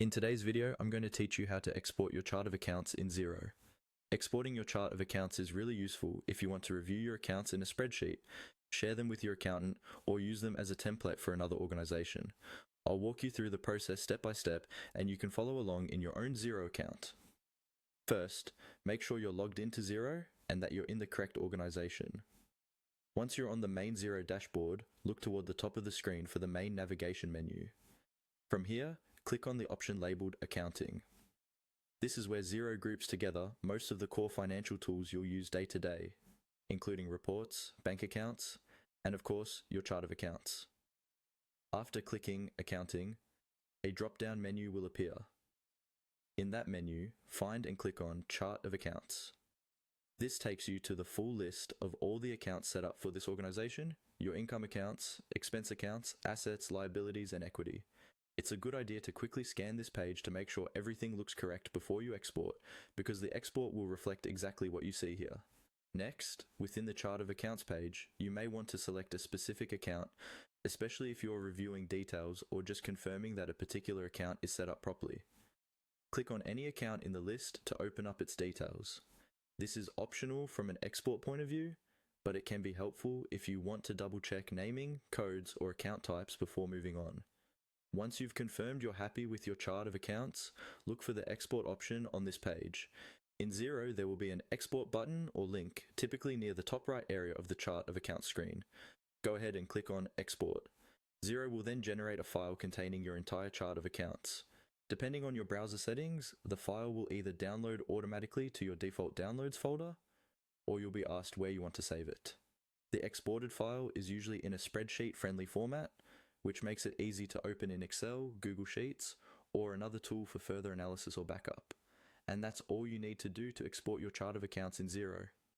In today's video, I'm going to teach you how to export your chart of accounts in Xero. Exporting your chart of accounts is really useful if you want to review your accounts in a spreadsheet, share them with your accountant, or use them as a template for another organization. I'll walk you through the process step by step, and you can follow along in your own Xero account. First, make sure you're logged into Xero and that you're in the correct organization. Once you're on the main Xero dashboard, look toward the top of the screen for the main navigation menu. From here, click on the option labeled Accounting. This is where Xero groups together most of the core financial tools you'll use day to day, including reports, bank accounts, and of course, your chart of accounts. After clicking Accounting, a drop-down menu will appear. In that menu, find and click on Chart of Accounts. This takes you to the full list of all the accounts set up for this organization, your income accounts, expense accounts, assets, liabilities, and equity. It's a good idea to quickly scan this page to make sure everything looks correct before you export, because the export will reflect exactly what you see here. Next, within the Chart of Accounts page, you may want to select a specific account, especially if you're reviewing details or just confirming that a particular account is set up properly. Click on any account in the list to open up its details. This is optional from an export point of view, but it can be helpful if you want to double-check naming, codes, or account types before moving on. Once you've confirmed you're happy with your chart of accounts, look for the export option on this page. In Xero, there will be an export button or link, typically near the top right area of the chart of accounts screen. Go ahead and click on Export. Xero will then generate a file containing your entire chart of accounts. Depending on your browser settings, the file will either download automatically to your default downloads folder, or you'll be asked where you want to save it. The exported file is usually in a spreadsheet-friendly format, which makes it easy to open in Excel, Google Sheets, or another tool for further analysis or backup. And that's all you need to do to export your chart of accounts in Xero.